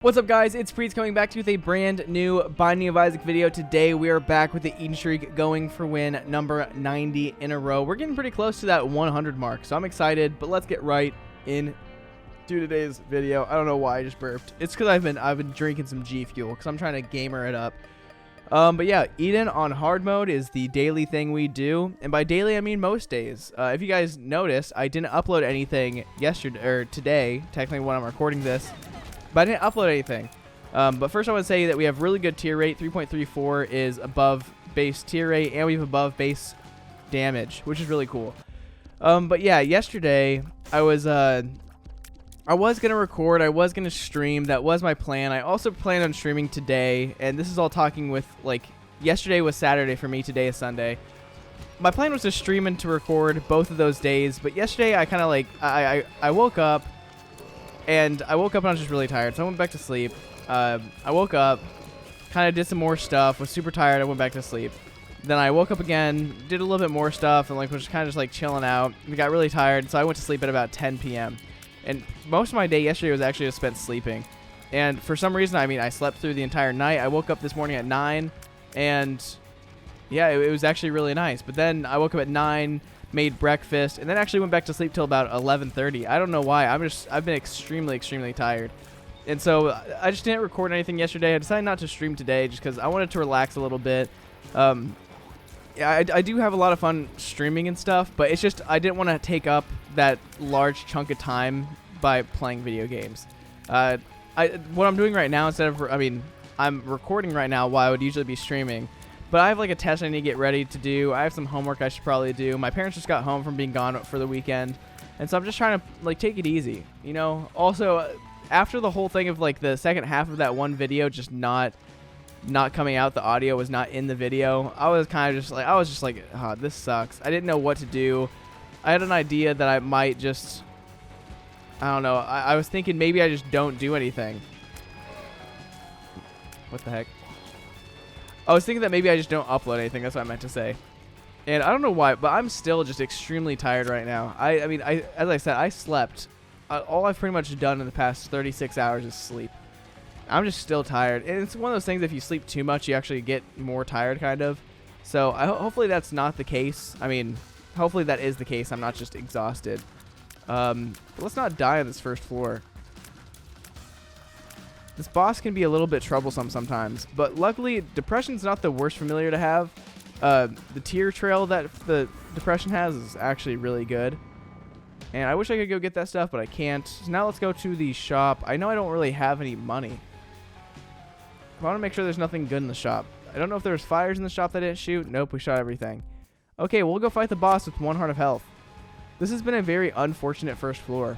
What's up, guys? It's Preets coming back to you with a brand new Binding of Isaac video. Today we are back with the Eden streak going for win number 90 in a row. We're getting pretty close to that 100 mark, so I'm excited, but let's get right into today's video. I don't know why I just burped. It's because I've been drinking some G Fuel because I'm trying to gamer it up. But yeah, Eden on hard mode is the daily thing we do, and by daily I mean most days. If you guys noticed, I didn't upload anything yesterday or today, technically when I'm recording this. But I didn't upload anything. But first I want to say that we have really good tier rate. 3.34 is above base tier rate, and we have above base damage, which is really cool. But yeah, yesterday I was gonna record. I was gonna stream. That was my plan. I also planned on streaming today, and this is all talking with, like, yesterday was Saturday for me. Today is Sunday. My plan was to stream and to record both of those days, but yesterday I kind of like I woke up. And I woke up and I was just really tired, so I went back to sleep. I woke up, kind of did some more stuff, was super tired, I went back to sleep. Then I woke up again, did a little bit more stuff, and like was kind of just like chilling out. We got really tired, so I went to sleep at about 10 p.m. And most of my day yesterday was actually just spent sleeping. And for some reason, I mean, I slept through the entire night. I woke up this morning at 9, and yeah, it was actually really nice. But then I woke up at 9, made breakfast, and then actually went back to sleep till about 11:30. I don't know why. I've been extremely tired, and so I just didn't record anything yesterday. I decided not to stream today just because I wanted to relax a little bit. Yeah, I do have a lot of fun streaming and stuff, but it's just I didn't want to take up that large chunk of time by playing video games. What I'm doing right now, I'm recording right now while I would usually be streaming. But I have like a test I need to get ready to do. I have some homework I should probably do. My parents just got home from being gone for the weekend. And so I'm just trying to like take it easy, you know? Also, after the whole thing of like the second half of that one video just not coming out, the audio was not in the video. I was just like, oh, this sucks. I didn't know what to do. I had an idea that I might just, I don't know. I was thinking maybe I just don't do anything. What the heck? I was thinking that maybe I just don't upload anything. That's what I meant to say. And I don't know why, but I'm still just extremely tired right now. I mean, as I said, I slept. All I've pretty much done in the past 36 hours is sleep. I'm just still tired. And it's one of those things, if you sleep too much, you actually get more tired, kind of. So hopefully that's not the case. I mean, hopefully that is the case. I'm not just exhausted. But let's not die on this first floor. This boss can be a little bit troublesome sometimes, but luckily Depression's not the worst familiar to have. The tier trail that the Depression has is actually really good, and I wish I could go get that stuff, but I can't. So now let's go to the shop. I know I don't really have any money. I want to make sure there's nothing good in the shop. I don't know if there's fires in the shop that I didn't shoot. Nope, we shot everything. Okay, we'll go fight the boss with 1 heart of health. This has been a very unfortunate first floor.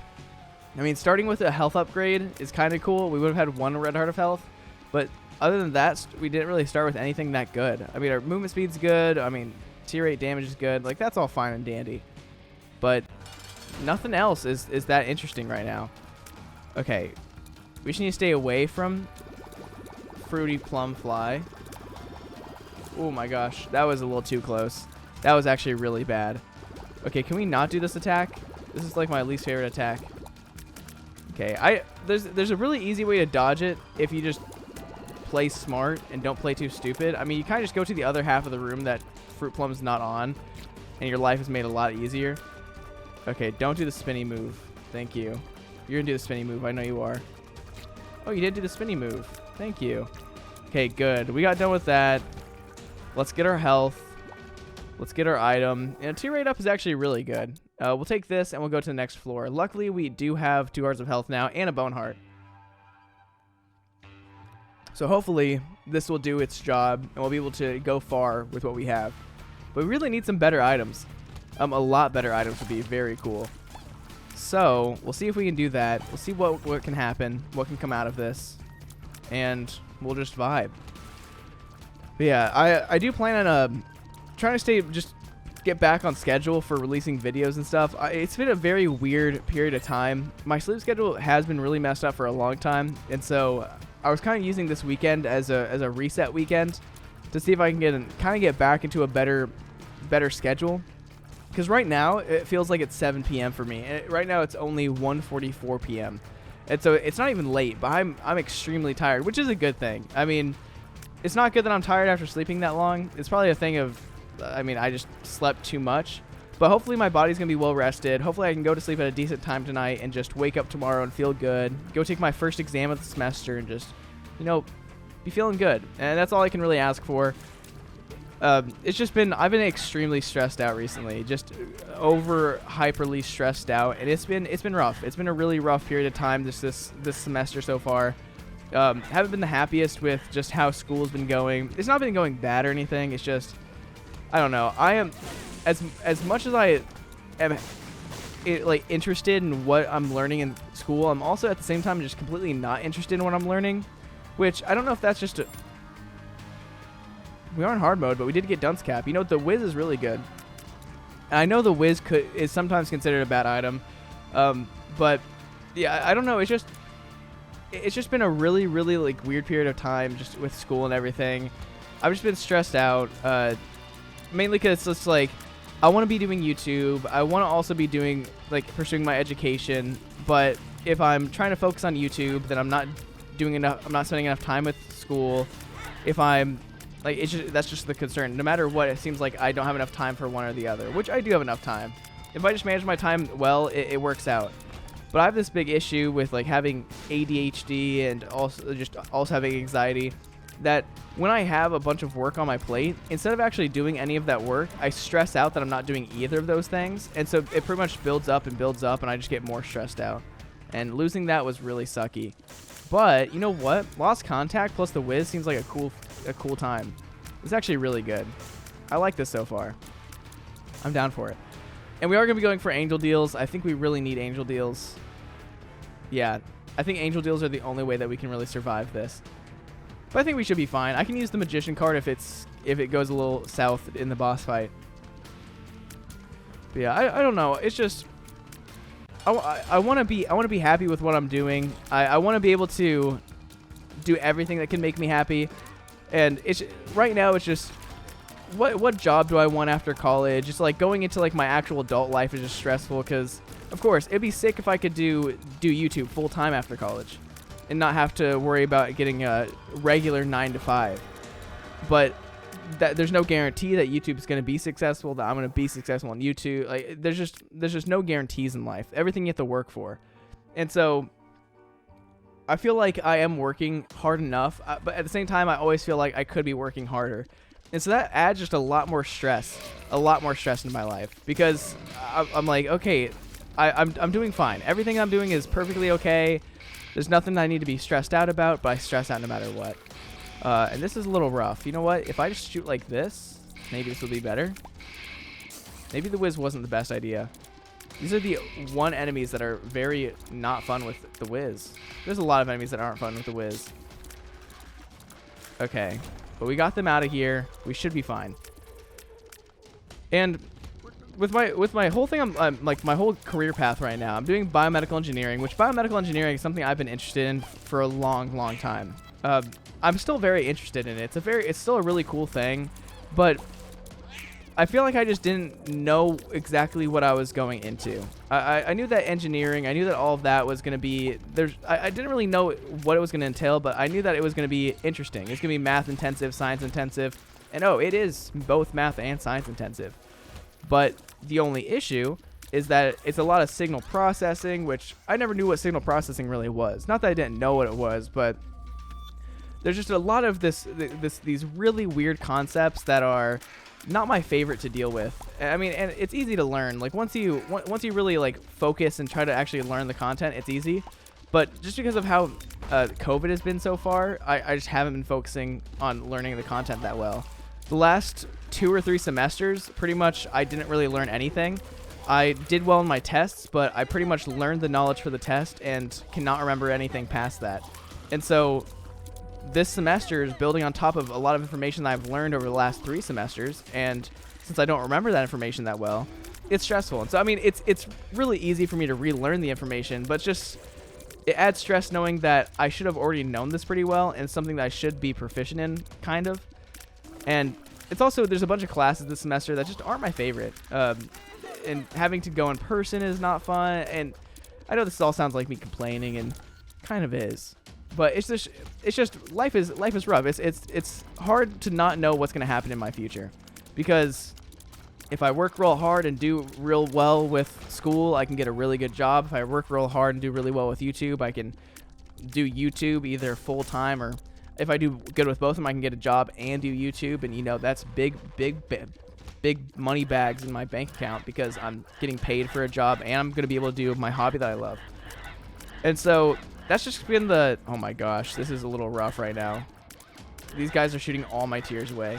I mean, starting with a health upgrade is kind of cool. We would have had 1 red heart of health, but other than that, we didn't really start with anything that good. I mean, our movement speed's good. I mean, tier 8 damage is good. Like, that's all fine and dandy, but nothing else is that interesting right now. Okay, we just need to stay away from Fruity Plum Fly. Oh my gosh, that was a little too close. That was actually really bad. Okay, can we not do this attack? This is like my least favorite attack. Okay, there's a really easy way to dodge it if you just play smart and don't play too stupid. I mean, you kind of just go to the other half of the room that Fruit Plum's not on, and your life is made a lot easier. Okay, don't do the spinny move. Thank you. You're gonna do the spinny move. I know you are. Oh, you did do the spinny move. Thank you. Okay, good. We got done with that. Let's get our health. Let's get our item. And tier rate up is actually really good. We'll take this and we'll go to the next floor. Luckily, we do have 2 hearts of health now and a bone heart. So hopefully this will do its job and we'll be able to go far with what we have. But we really need some better items. A lot better items would be very cool. So we'll see if we can do that. We'll see what can happen, what can come out of this, and we'll just vibe. But yeah, I do plan on trying to get back on schedule for releasing videos and stuff. It's been a very weird period of time. My sleep schedule has been really messed up for a long time, and so I was kind of using this weekend as a reset weekend to see if I can get back into a better schedule. Because right now it feels like it's 7 p.m. for me, and right now it's only 1:44 p.m. And so it's not even late, but I'm extremely tired, which is a good thing. I mean, it's not good that I'm tired after sleeping that long. It's probably a thing of, I mean, I just slept too much. But hopefully my body's going to be well rested. Hopefully I can go to sleep at a decent time tonight and just wake up tomorrow and feel good. Go take my first exam of the semester and just, you know, be feeling good. And that's all I can really ask for. It's just been, I've been extremely stressed out recently, just over hyperly stressed out. And it's been rough. It's been a really rough period of time this semester so far. Haven't been the happiest with just how school's been going. It's not been going bad or anything. It's just, I don't know. I am, as much as I am like interested in what I'm learning in school, I'm also at the same time just completely not interested in what I'm learning, which I don't know if that's just we are in hard mode, but we did get dunce cap. You know, the Wiz is really good. And I know the Wiz is sometimes considered a bad item, but yeah, I don't know. It's just been a really like weird period of time just with school and everything. I've just been stressed out, mainly because it's like I want to be doing YouTube. I want to also be doing like pursuing my education, but if I'm trying to focus on YouTube, then I'm not doing enough. I'm not spending enough time with school. If I'm like, that's just the concern. No matter what, it seems like I don't have enough time for one or the other, which I do have enough time. If I just manage my time well, it works out. But I have this big issue with like having ADHD and also having anxiety, that when I have a bunch of work on my plate, instead of actually doing any of that work, I stress out that I'm not doing either of those things. And so it pretty much builds up and I just get more stressed out. And losing that was really sucky. But you know what? Lost Contact plus the Wiz seems like a cool time. It's actually really good. I like this so far. I'm down for it. And we are going to be going for angel deals. I think we really need angel deals. Yeah, I think angel deals are the only way that we can really survive this. But I think we should be fine. I can use the magician card if it goes a little south in the boss fight. But yeah, I don't know. It's just I want to be happy with what I'm doing. I want to be able to do everything that can make me happy. And it's right now it's just what job do I want after college? It's like going into like my actual adult life is just stressful because of course it'd be sick if I could do YouTube full time after college and not have to worry about getting a regular 9 to 5. But there's no guarantee that YouTube is going to be successful, that I'm going to be successful on YouTube. Like there's just no guarantees in life. Everything you have to work for. And so I feel like I am working hard enough, but at the same time I always feel like I could be working harder. And so that adds just a lot more stress into my life because I'm like, okay, I'm doing fine. Everything I'm doing is perfectly okay. There's nothing I need to be stressed out about, but I stress out no matter what. And this is a little rough. You know what? If I just shoot like this, maybe this will be better. Maybe the Wiz wasn't the best idea. These are the one enemies that are very not fun with the Wiz. There's a lot of enemies that aren't fun with the Wiz. Okay. But we got them out of here. We should be fine. And with my whole thing, I'm like my whole career path right now, I'm doing biomedical engineering, which biomedical engineering is something I've been interested in for a long time. I'm still very interested in it. It's still a really cool thing, but I feel like I just didn't know exactly what I was going into. I knew that engineering, I knew that all of that was going to be, I didn't really know what it was going to entail, but I knew that it was going to be interesting. It's going to be math intensive, science intensive, and it is both math and science intensive. But the only issue is that it's a lot of signal processing, which I never knew what signal processing really was. Not that I didn't know what it was, but there's just a lot of these really weird concepts that are not my favorite to deal with. I mean, and it's easy to learn. Like once you really like focus and try to actually learn the content, it's easy. But just because of how COVID has been so far, I just haven't been focusing on learning the content that well. The last 2 or 3 semesters, pretty much I didn't really learn anything. I did well in my tests, but I pretty much learned the knowledge for the test and cannot remember anything past that. And so this semester is building on top of a lot of information that I've learned over the last 3 semesters, and since I don't remember that information that well, it's stressful. And so I mean, it's really easy for me to relearn the information, but just it adds stress knowing that I should have already known this pretty well and something that I should be proficient in, kind of. And it's also, there's a bunch of classes this semester that just aren't my favorite, and having to go in person is not fun. And I know this all sounds like me complaining, and kind of is. But it's just life is rough. It's hard to not know what's gonna happen in my future, because if I work real hard and do real well with school, I can get a really good job. If I work real hard and do really well with YouTube, I can do YouTube either full time, or if I do good with both of them, I can get a job and do YouTube. And that's big money bags in my bank account, because I'm getting paid for a job and I'm gonna be able to do my hobby that I love. And so that's just been oh my gosh, this is a little rough right now. These guys are shooting all my tears away.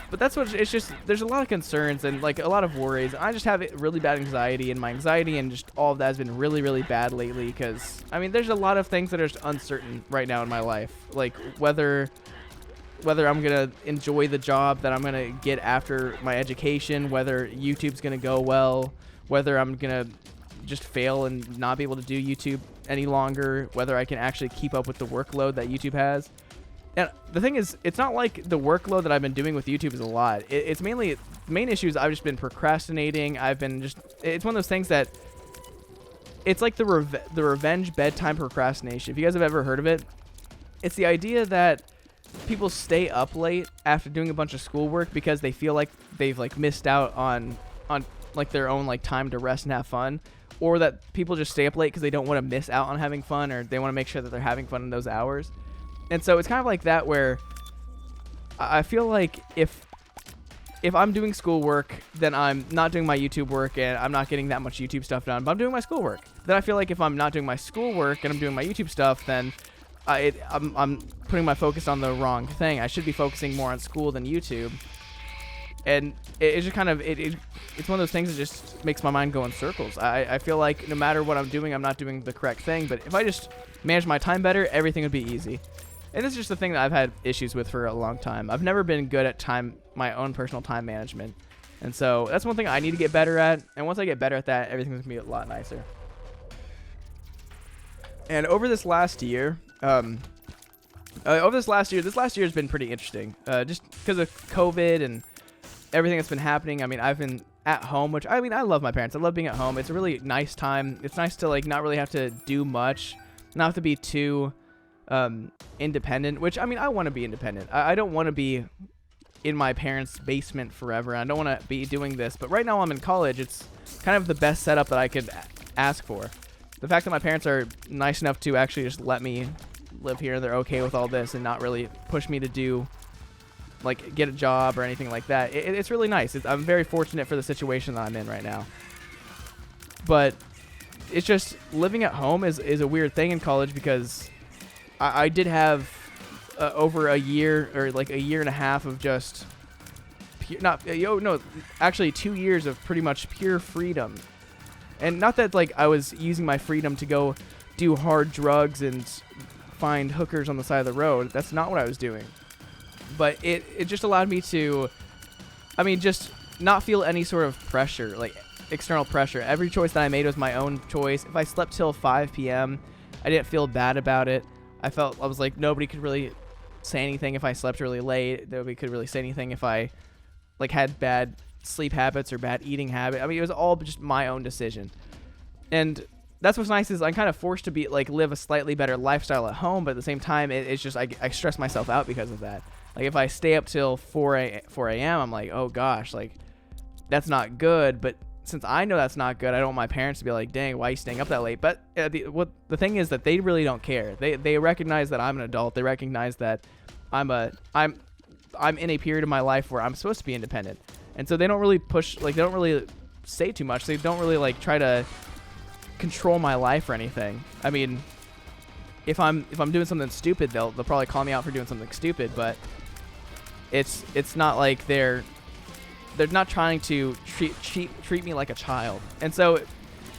But that's what it's just. There's a lot of concerns and like a lot of worries. I just have really bad anxiety, and my anxiety and just all of that has been really, really bad lately. Because I mean, there's a lot of things that are just uncertain right now in my life, like whether I'm gonna enjoy the job that I'm gonna get after my education, whether YouTube's gonna go well, whether I'm gonna just fail and not be able to do YouTube any longer, whether I can actually keep up with the workload that YouTube has. And the thing is, it's not like the workload that I've been doing with YouTube is a lot. It's mainly, the main issue is I've just been procrastinating. It's one of those things that, it's like the revenge bedtime procrastination. If you guys have ever heard of it, it's the idea that people stay up late after doing a bunch of schoolwork because they feel like they've like missed out on like their own like time to rest and have fun, or that people just stay up late because they don't want to miss out on having fun, or they want to make sure that they're having fun in those hours. And so it's kind of like that, where I feel like if I'm doing schoolwork, then I'm not doing my YouTube work and I'm not getting that much YouTube stuff done, but I'm doing my schoolwork. Then I feel like if I'm not doing my schoolwork and I'm doing my YouTube stuff, then I'm putting my focus on the wrong thing. I should be focusing more on school than YouTube. And it's just kind of, it's one of those things that just makes my mind go in circles. I feel like no matter what I'm doing, I'm not doing the correct thing. But if I just manage my time better, everything would be easy. And this is just the thing that I've had issues with for a long time. I've never been good at my own personal time management. And so that's one thing I need to get better at. And once I get better at that, everything's going to be a lot nicer. And over this last year, this last year has been pretty interesting. Just because of COVID and everything that's been happening. I mean, I've been at home, which, I mean, I love my parents. I love being at home. It's a really nice time. It's nice to like not really have to do much, not have to be too independent, which, I mean, I want to be independent. I don't want to be in my parents' basement forever. I don't want to be doing this, but right now I'm in college. It's kind of the best setup that I could ask for. The fact that my parents are nice enough to actually just let me live here, they're okay with all this and not really push me to do, like, get a job or anything like that. It's really nice. I'm very fortunate for the situation that I'm in right now. But it's just, living at home is a weird thing in college, because I did have over a year, or like a year and a half of just actually 2 years of pretty much pure freedom. And not that like I was using my freedom to go do hard drugs and find hookers on the side of the road. That's not what I was doing. But it just allowed me to, I mean, just not feel any sort of pressure, like external pressure. Every choice that I made was my own choice. If I slept till 5 p.m., I didn't feel bad about it. I was like, nobody could really say anything if I slept really late. Nobody could really say anything if I like had bad sleep habits or bad eating habit. I mean, it was all just my own decision. And that's what's nice, is I'm kind of forced to be like live a slightly better lifestyle at home, but at the same time, it's just I stress myself out because of that. Like if I stay up till 4 a.m., I'm like, oh gosh, like that's not good. But since I know that's not good, I don't want my parents to be like, dang, why are you staying up that late? But the thing is that they really don't care. They recognize that I'm an adult. They recognize that I'm in a period of my life where I'm supposed to be independent. And so they don't really push, like they don't really say too much. They don't really like try to control my life or anything. I mean, if I'm doing something stupid, they'll probably call me out for doing something stupid, but it's not like they're not trying to treat me like a child. And so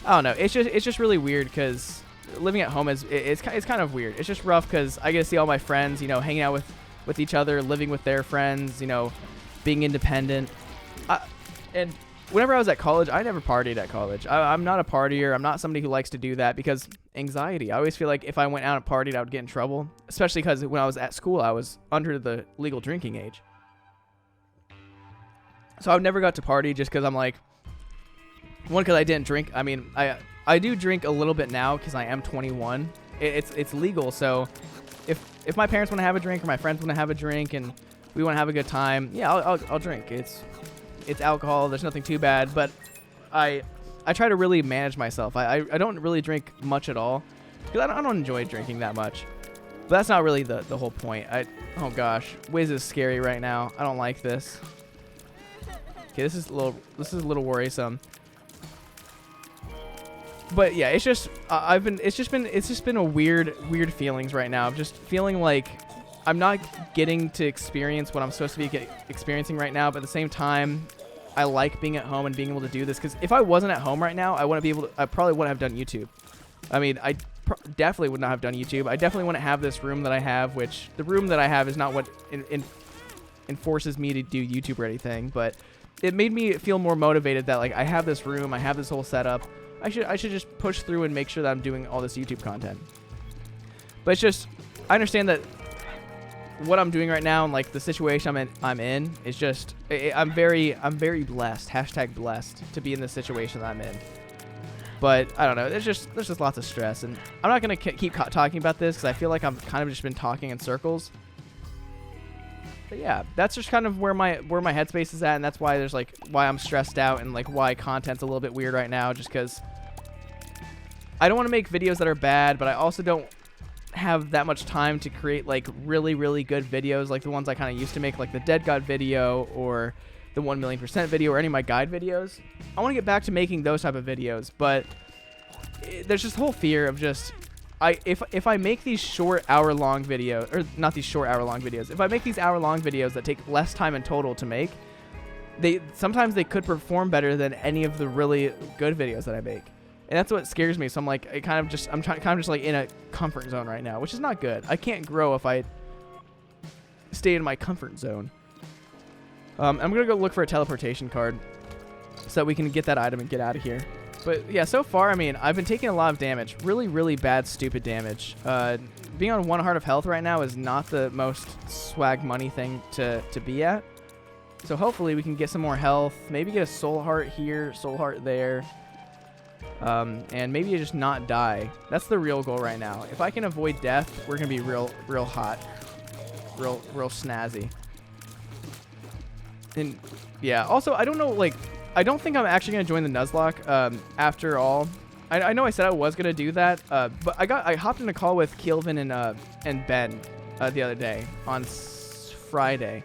I don't know, it's just really weird, because living at home it's kind of weird. It's just rough because I get to see all my friends, hanging out with each other, living with their friends, being independent. And whenever I was at college, I never partied at college. I'm not a partier. I'm not somebody who likes to do that because anxiety. I always feel like if I went out and partied, I would get in trouble, especially because when I was at school, I was under the legal drinking age. So I never got to party just because I'm like, one, because I didn't drink. I mean, I do drink a little bit now because I am 21. It's legal, so if my parents want to have a drink or my friends want to have a drink and we want to have a good time, yeah, I'll drink. It's alcohol. There's nothing too bad, but I try to really manage myself. I don't really drink much at all because I don't enjoy drinking that much. But that's not really the whole point. Oh gosh, Wiz is scary right now. I don't like this. Okay, this is a little worrisome. But yeah, it's just it's just been a weird feelings right now. I'm just feeling like I'm not getting to experience what I'm supposed to be experiencing right now, but at the same time, I like being at home and being able to do this, because if I wasn't at home right now, I probably wouldn't have done YouTube. I mean, I definitely would not have done YouTube. I definitely wouldn't have this room that I have, which the room that I have is not what enforces me to do YouTube or anything, but it made me feel more motivated that like I have this room, I have this whole setup. I should just push through and make sure that I'm doing all this YouTube content. But it's just, I understand that what I'm doing right now and like the situation I'm in is just, I'm very blessed, #blessed, to be in this situation that I'm in. But I don't know, there's just lots of stress, and I'm not gonna keep talking about this because I feel like I'm kind of just been talking in circles. But yeah, that's just kind of where my headspace is at, and that's why why I'm stressed out and like why content's a little bit weird right now, just because I don't want to make videos that are bad, but I also don't have that much time to create like really good videos like the ones I kind of used to make, like the Dead God video or the 1,000,000% video or any of my guide videos. I want to get back to making those type of videos, but there's this whole fear of just if I make these short hour-long videos, or not these short hour-long videos, if I make these hour-long videos that take less time in total to make, sometimes they could perform better than any of the really good videos that I make. And that's what scares me. So I'm like, I'm kind of just like in a comfort zone right now, which is not good. I can't grow if I stay in my comfort zone. I'm gonna go look for a teleportation card so that we can get that item and get out of here. But yeah, so far, I mean, I've been taking a lot of damage, really bad, stupid damage. Being on 1 heart of health right now is not the most swag money thing to be at. So hopefully we can get some more health, maybe get a soul heart here, soul heart there. And maybe just not die. That's the real goal right now. If I can avoid death, we're gonna be real hot, real snazzy. And yeah, also I don't know, like I don't think I'm actually gonna join the Nuzlocke after all. I know I said I was gonna do that, but I hopped in a call with Keelvin and Ben the other day on Friday.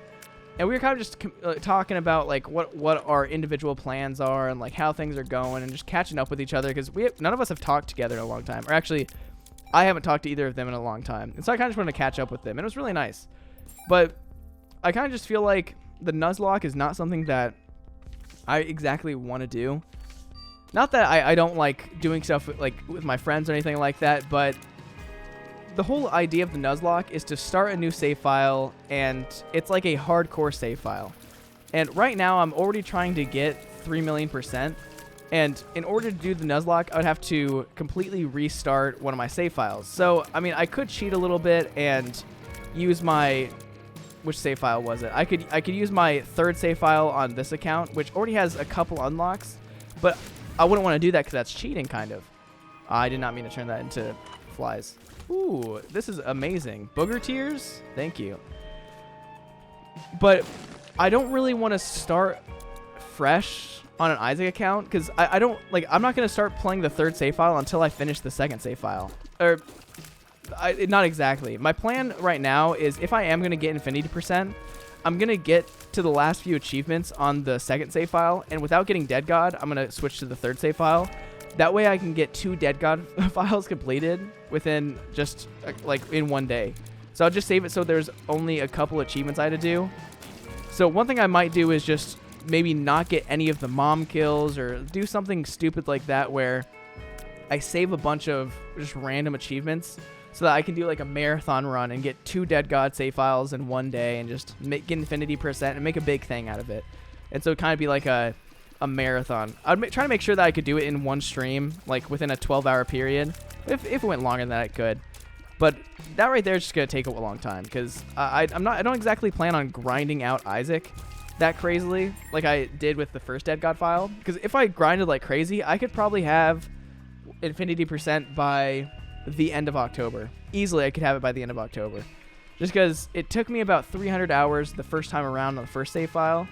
And we were kind of just talking about like what our individual plans are and like how things are going and just catching up with each other, because none of us have talked together in a long time. Or actually, I haven't talked to either of them in a long time. And so I kind of just wanted to catch up with them. And it was really nice. But I kind of just feel like the Nuzlocke is not something that I exactly want to do. Not that I don't like doing stuff with my friends or anything like that, but the whole idea of the Nuzlocke is to start a new save file, and it's like a hardcore save file. And right now, I'm already trying to get 3,000,000%. And in order to do the Nuzlocke, I would have to completely restart one of my save files. So, I mean, I could cheat a little bit and use my... Which save file was it? I could use my third save file on this account, which already has a couple unlocks. But I wouldn't want to do that because that's cheating, kind of. I did not mean to turn that into flies. Ooh, this is amazing. Booger tears? Thank you. But I don't really want to start fresh on an Isaac account, because I don't, like, I'm not going to start playing the third save file until I finish the second save file. Or, not exactly. My plan right now is if I am going to get Infinity %, I'm going to get to the last few achievements on the second save file, and without getting Dead God, I'm going to switch to the third save file. That way I can get 2 Dead God files completed within just like in one day. So I'll just save it so there's only a couple achievements I had to do. So one thing I might do is just maybe not get any of the mom kills, or do something stupid like that where I save a bunch of just random achievements so that I can do like a marathon run and get 2 Dead God save files in one day and just get Infinity % and make a big thing out of it. And so it kind of be like a marathon. I'd try to make sure that I could do it in one stream, like within a 12-hour period. If it went longer than that, I could. But that right there is just gonna take a long time, because I don't exactly plan on grinding out Isaac that crazily like I did with the first Dead God file. Because if I grinded like crazy, I could probably have Infinity percent by the end of October. Easily, I could have it by the end of October. Just because it took me about 300 hours the first time around on the first save file.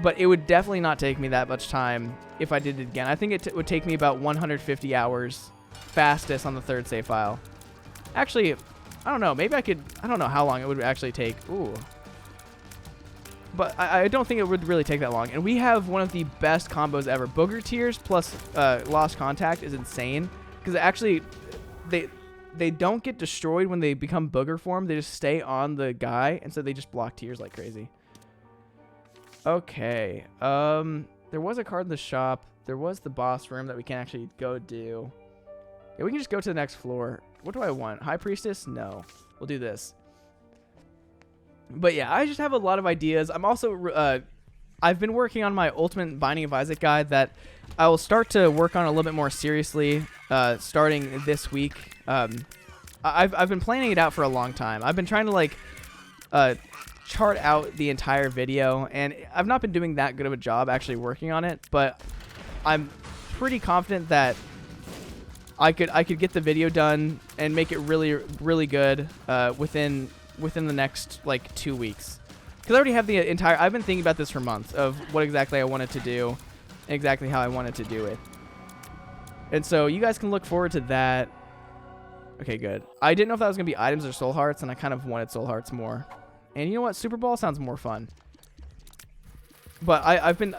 But it would definitely not take me that much time if I did it again. I think it would take me about 150 hours fastest on the third save file. Actually, I don't know. Maybe I could... I don't know how long it would actually take. Ooh. But I don't think it would really take that long. And we have one of the best combos ever. Booger Tears plus Lost Contact is insane. Because actually, they don't get destroyed when they become Booger form. They just stay on the guy. And so they just block Tears like crazy. Okay. There was a card in the shop. There was the boss room that we can actually go do. Yeah, we can just go to the next floor. What do I want? High Priestess? No. We'll do this. But yeah, I just have a lot of ideas. I'm also, I've been working on my Ultimate Binding of Isaac guide that I will start to work on a little bit more seriously starting this week. I've been planning it out for a long time. I've been trying to like chart out the entire video, and I've not been doing that good of a job actually working on it, but I'm pretty confident that I could get the video done and make it really good within the next like 2 weeks, because I already have the entire... I've been thinking about this for months of what exactly I wanted to do, exactly how I wanted to do it, and so you guys can look forward to that. Okay, good. I didn't know if that was gonna be items or soul hearts, and I kind of wanted soul hearts more. And you know what? Super Ball sounds more fun. But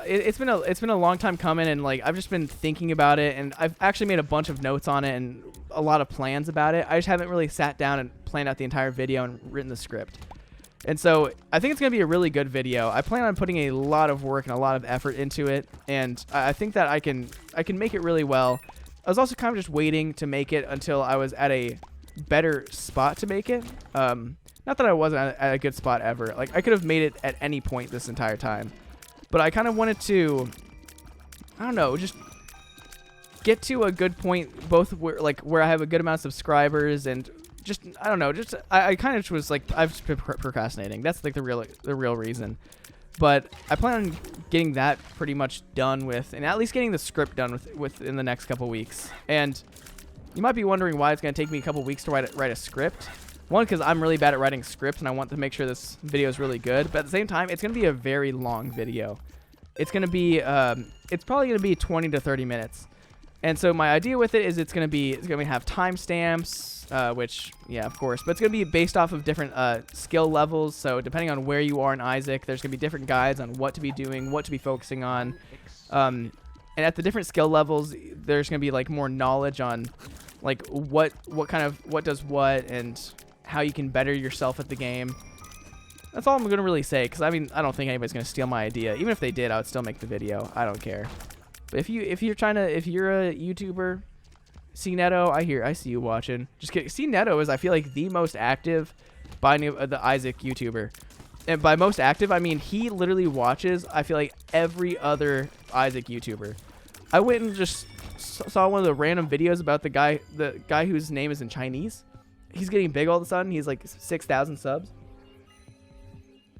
it's been a long time coming, and like I've just been thinking about it, and I've actually made a bunch of notes on it and a lot of plans about it. I just haven't really sat down and planned out the entire video and written the script. And so I think it's gonna be a really good video. I plan on putting a lot of work and a lot of effort into it, and I think that I can make it really well. I was also kind of just waiting to make it until I was at a better spot to make it. Not that I wasn't at a good spot ever. Like, I could have made it at any point this entire time. But I kind of wanted to, I don't know, just get to a good point, both where I have a good amount of subscribers, and just, I don't know, just, I kind of was like, I've just been procrastinating. That's like the real reason. But I plan on getting that pretty much done with, and at least getting the script done within the next couple weeks. And you might be wondering why it's going to take me a couple weeks to write a script. One, because I'm really bad at writing scripts, and I want to make sure this video is really good. But at the same time, it's going to be a very long video. It's going to be, it's probably going to be 20 to 30 minutes. And so my idea with it is it's going to have timestamps, which, yeah, of course. But it's going to be based off of different skill levels. So depending on where you are in Isaac, there's going to be different guides on what to be doing, what to be focusing on. And at the different skill levels, there's going to be like more knowledge on like what does what, and how you can better yourself at the game. That's all I'm going to really say, because I mean, I don't think anybody's going to steal my idea. Even if they did, I would still make the video. I don't care. But if you're a YouTuber, CNetto, I see you watching. Just kidding. CNetto is, I feel like, the most active Binding of the Isaac YouTuber. And by most active, I mean he literally watches, I feel like, every other Isaac YouTuber. I went and just saw one of the random videos about the guy whose name is in Chinese. He's getting big all of a sudden. He's like 6,000 subs.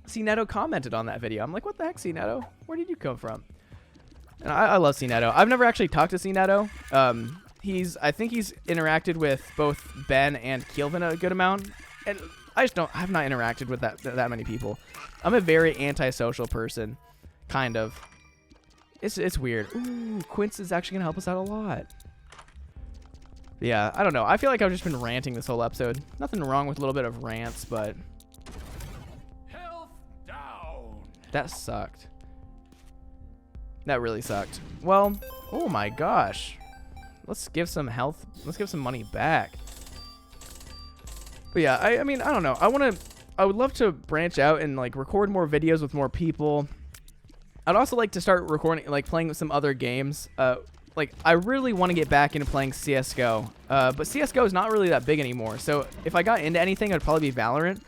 CNetto commented on that video. I'm like, what the heck, CNetto? Where did you come from? And I love CNetto. I've never actually talked to CNetto. I think he's interacted with both Ben and Keelvin a good amount. And I've not interacted with that many people. I'm a very antisocial person, kind of. It's weird. Ooh, Quince is actually gonna help us out a lot. Yeah, I don't know. I feel like I've just been ranting this whole episode. Nothing wrong with a little bit of rants, but health down. That sucked. That really sucked. Well, oh my gosh. Let's give some health. Let's give some money back. But yeah, I mean, I don't know. I would love to branch out and like record more videos with more people. I'd also like to start recording, like playing some other games. Like, I really want to get back into playing CSGO. But CSGO is not really that big anymore. So if I got into anything, it would probably be Valorant.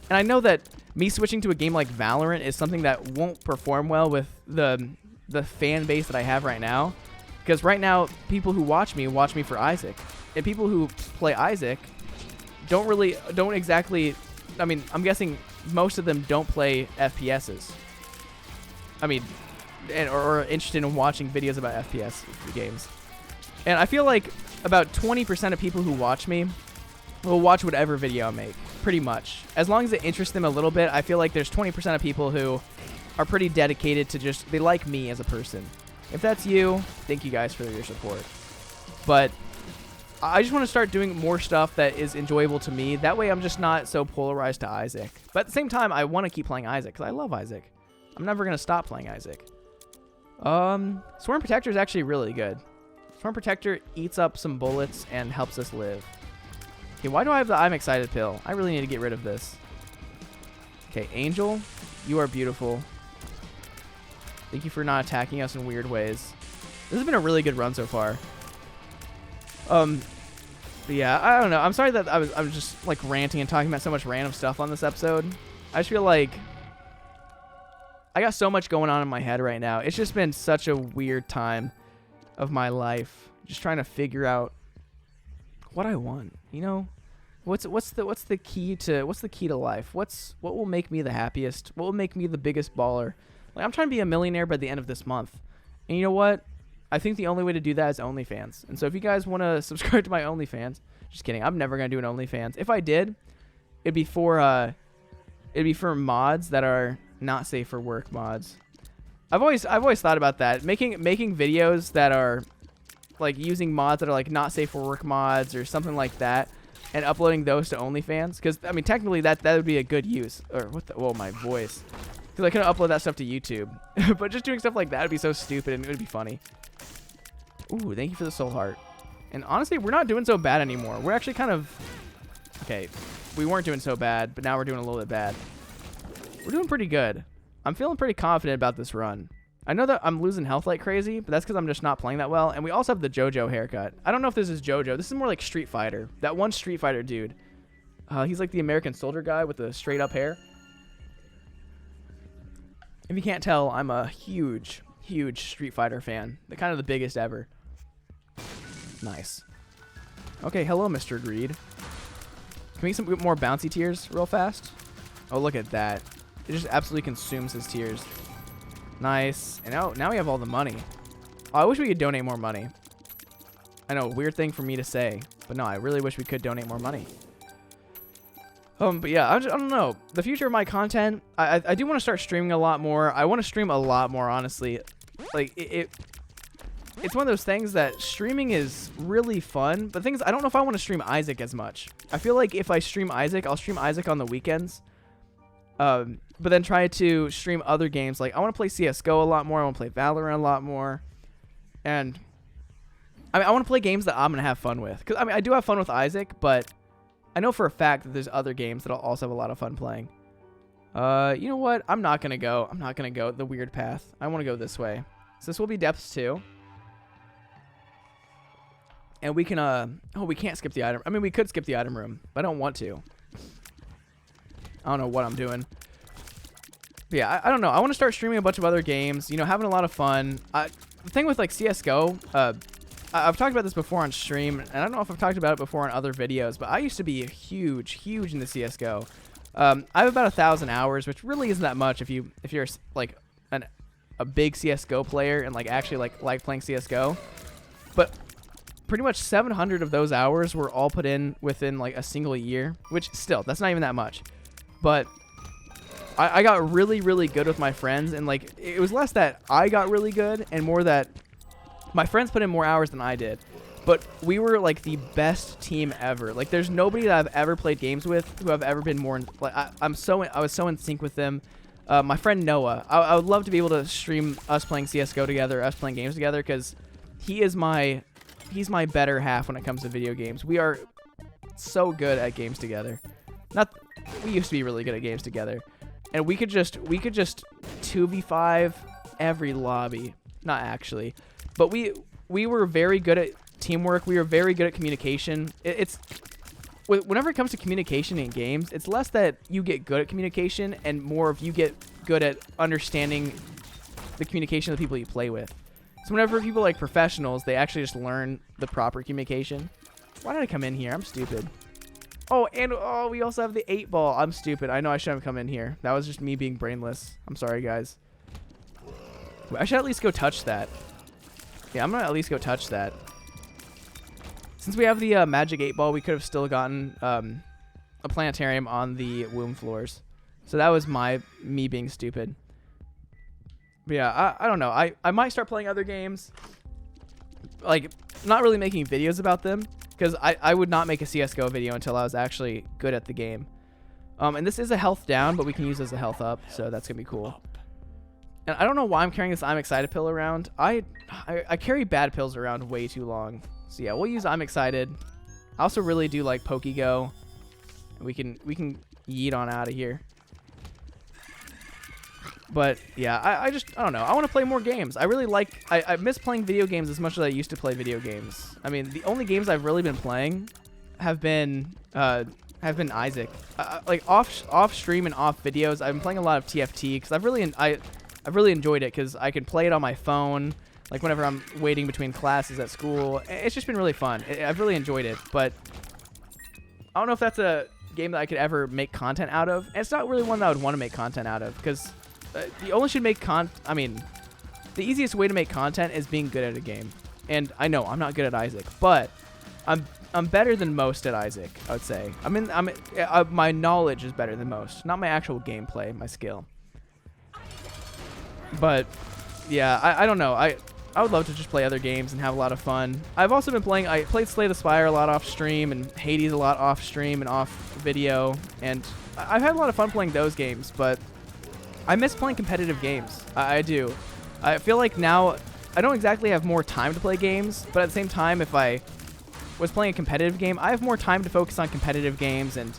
And I know that me switching to a game like Valorant is something that won't perform well with the fan base that I have right now. Because right now, people who watch me for Isaac. And people who play Isaac don't exactly... I mean, I'm guessing most of them don't play FPSs. I mean... or interested in watching videos about FPS games. And I feel like about 20% of people who watch me will watch whatever video I make, pretty much. As long as it interests them a little bit, I feel like there's 20% of people who are pretty dedicated to just, they like me as a person. If that's you, thank you guys for your support. But I just want to start doing more stuff that is enjoyable to me. That way I'm just not so polarized to Isaac. But at the same time, I want to keep playing Isaac because I love Isaac. I'm never going to stop playing Isaac. Swarm Protector is actually really good. Swarm Protector eats up some bullets and helps us live. Okay, why do I have the I'm excited pill? I really need to get rid of this. Okay, Angel, you are beautiful. Thank you for not attacking us in weird ways. This has been a really good run so far. But yeah, I don't know. I'm sorry that I was just like ranting and talking about so much random stuff on this episode. I just feel like I got so much going on in my head right now. It's just been such a weird time of my life, just trying to figure out what I want. You know, what's the key to life? What will make me the happiest? What will make me the biggest baller? Like, I'm trying to be a millionaire by the end of this month. And you know what? I think the only way to do that is OnlyFans. And so if you guys want to subscribe to my OnlyFans, just kidding. I'm never going to do an OnlyFans. If I did, it'd be for mods that are not safe for work mods. I've always thought about that. Making videos that are like using mods that are like not safe for work mods or something like that, and uploading those to OnlyFans, because I mean technically that would be a good use. Or what the, whoa, my voice. Because I couldn't upload that stuff to YouTube. But just doing stuff like that would be so stupid and it would be funny. Ooh, thank you for the soul heart. And honestly, we're not doing so bad anymore. We're actually kind of... Okay, we weren't doing so bad, but now we're doing a little bit bad. We're doing pretty good. I'm feeling pretty confident about this run. I know that I'm losing health like crazy, but that's because I'm just not playing that well. And we also have the JoJo haircut. I don't know if this is JoJo. This is more like Street Fighter. That one Street Fighter dude. He's like the American Soldier guy with the straight up hair. If you can't tell, I'm a huge Street Fighter fan. The kind of the biggest ever. Nice. Okay, hello, Mr. Greed. Can we get some more bouncy tears real fast? Oh, look at that. It just absolutely consumes his tears. Nice. And now we have all the money. Oh, I wish we could donate more money. I know, weird thing for me to say. But no, I really wish we could donate more money. But yeah, I don't know. The future of my content, I do want to start streaming a lot more. I want to stream a lot more, honestly. Like, it's one of those things that streaming is really fun. But the thing is, I don't know if I want to stream Isaac as much. I feel like if I stream Isaac, I'll stream Isaac on the weekends. But then try to stream other games. Like, I want to play CSGO a lot more. I want to play Valorant a lot more. And, I mean, I want to play games that I'm going to have fun with. Because, I mean, I do have fun with Isaac, but I know for a fact that there's other games that I'll also have a lot of fun playing. You know what? I'm not going to go the weird path. I want to go this way. So this will be Depths 2. And we can, oh, we can't skip the item. I mean, we could skip the item room, but I don't want to. I don't know what I'm doing. But yeah, I don't know. I want to start streaming a bunch of other games, you know, having a lot of fun. The thing with, like, CSGO, I've talked about this before on stream, and I don't know if I've talked about it before on other videos, but I used to be huge in the CSGO. I have about 1,000 hours, which really isn't that much if you're like a big CSGO player and like actually like playing CSGO. But pretty much 700 of those hours were all put in within like a single year, which still, that's not even that much. But I got really good with my friends, and like it was less that I got really good and more that my friends put in more hours than I did. But we were like the best team ever. Like, there's nobody that I've ever played games with who have ever been more like I was so in sync with them. My friend Noah, I would love to be able to stream us playing CSGO together, us playing games together, because he's my better half when it comes to video games. We are so good at games together. We used to be really good at games together, and we could just 2v5 every lobby. Not actually, but we were very good at teamwork. We were very good at communication. Whenever it comes to communication in games, it's less that you get good at communication and more of you get good at understanding the communication of the people you play with. So whenever people like professionals, they actually just learn the proper communication. Why did I come in here? I'm stupid. Oh, and we also have the 8-ball. I'm stupid. I know I shouldn't have come in here. That was just me being brainless. I'm sorry, guys. I should at least go touch that. Yeah, I'm gonna at least go touch that. Since we have the magic 8-ball, we could have still gotten a planetarium on the womb floors. So that was me being stupid. But yeah, I don't know. I might start playing other games. Like, not really making videos about them, because I would not make a CSGO video until I was actually good at the game. And this is a health down, but we can use it as a health up, so that's going to be cool. And I don't know why I'm carrying this I'm Excited pill around. I carry bad pills around way too long. So yeah, we'll use I'm Excited. I also really do like PokeGo. We can yeet on out of here. But yeah, I don't know. I want to play more games. I really like, I miss playing video games as much as I used to play video games. I mean, the only games I've really been playing have been Isaac. Like off stream and off videos, I've been playing a lot of TFT because I've really enjoyed it because I can play it on my phone. Like whenever I'm waiting between classes at school, it's just been really fun. I've really enjoyed it, but I don't know if that's a game that I could ever make content out of. And it's not really one that I would want to make content out of because you only should make I mean, the easiest way to make content is being good at a game. And I know I'm not good at Isaac, but I'm better than most at Isaac, I would say. My knowledge is better than most, not my actual gameplay, my skill. But yeah, I don't know. I would love to just play other games and have a lot of fun. I've also been playing, I played Slay the Spire a lot off stream and Hades a lot off stream and off video. And I've had a lot of fun playing those games, but I miss playing competitive games. I do. I feel like now I don't exactly have more time to play games, but at the same time, if I was playing a competitive game, I have more time to focus on competitive games and,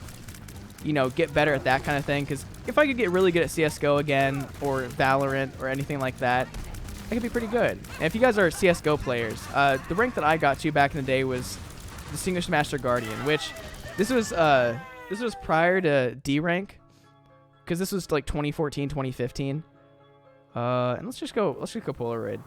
you know, get better at that kind of thing. Because if I could get really good at CSGO again or Valorant or anything like that, I could be pretty good. And if you guys are CSGO players, the rank that I got to back in the day was Distinguished Master Guardian, which this was prior to D rank, because this was like 2014, 2015. And let's just go Polaroid.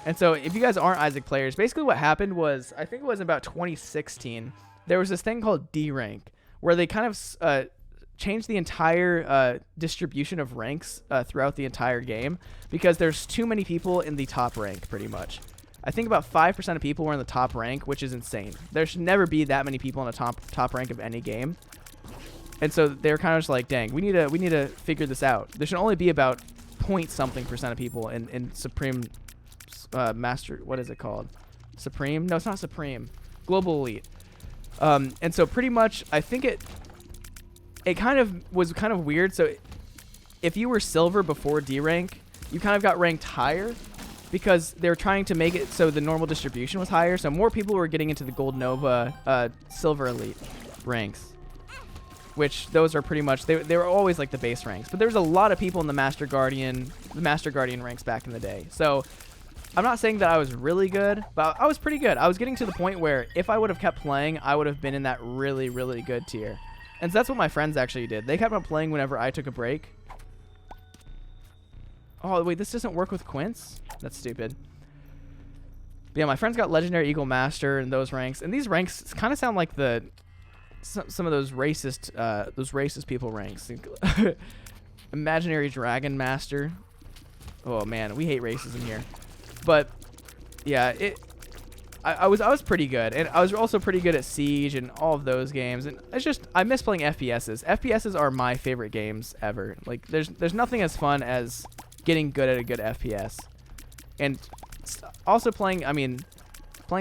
And so if you guys aren't Isaac players, basically what happened was, I think it was about 2016, there was this thing called D rank, where they kind of changed the entire distribution of ranks throughout the entire game, because there's too many people in the top rank, pretty much. I think about 5% of people were in the top rank, which is insane. There should never be that many people in the top rank of any game. And so they're kind of just like, dang, we need to figure this out. There should only be about point-something% of people in Supreme Master, what is it called? Supreme? No, it's not Supreme. Global Elite. And so pretty much, I think it kind of was kind of weird. So if you were silver before D rank, you kind of got ranked higher because they're trying to make it so the normal distribution was higher. So more people were getting into the Gold Nova Silver Elite ranks, which those are pretty much, they were always like the base ranks. But there was a lot of people in the Master Guardian ranks back in the day. So I'm not saying that I was really good, but I was pretty good. I was getting to the point where if I would have kept playing, I would have been in that really, really good tier. And so that's what my friends actually did. They kept on playing whenever I took a break. Oh, wait, this doesn't work with Quince? That's stupid. But yeah, my friends got Legendary Eagle Master in those ranks. And these ranks kind of sound like some of those racist people ranks. Imaginary Dragon Master. Oh, man, we hate racism here. But yeah, I was pretty good, and I was also pretty good at Siege and all of those games. And it's just, I miss playing FPSs. FPSs are my favorite games ever. Like there's nothing as fun as getting good at a good FPS. And also playing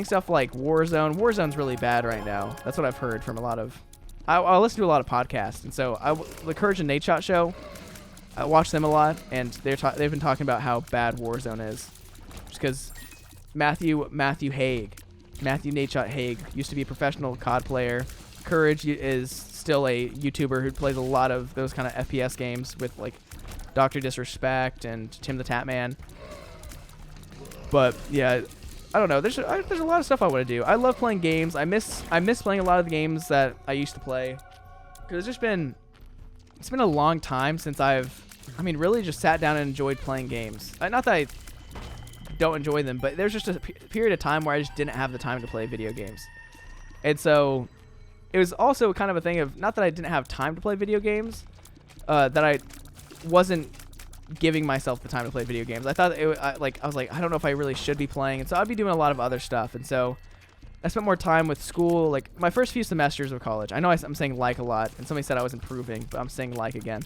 stuff like Warzone. Warzone's really bad right now. That's what I've heard from a lot of. I listen to a lot of podcasts, and so the Courage and Nadeshot show, I watch them a lot, and they've been talking about how bad Warzone is. Because Matthew Nadeshot Haig used to be a professional COD player. Courage is still a YouTuber who plays a lot of those kind of FPS games with like Dr. Disrespect and Tim the Tatman. But yeah, I don't know. There's a lot of stuff I want to do. I love playing games. I miss playing a lot of the games that I used to play, because it's been a long time since I've really just sat down and enjoyed playing games. Not that I don't enjoy them, but there's just a period of time where I just didn't have the time to play video games. And so it was also kind of a thing of, not that I didn't have time to play video games, that I wasn't giving myself the time to play video games. I thought I was like, I don't know if I really should be playing, and so I'd be doing a lot of other stuff. And so I spent more time with school. Like my first few semesters of college. I know I'm saying like a lot, and somebody said I was improving, but I'm saying like again.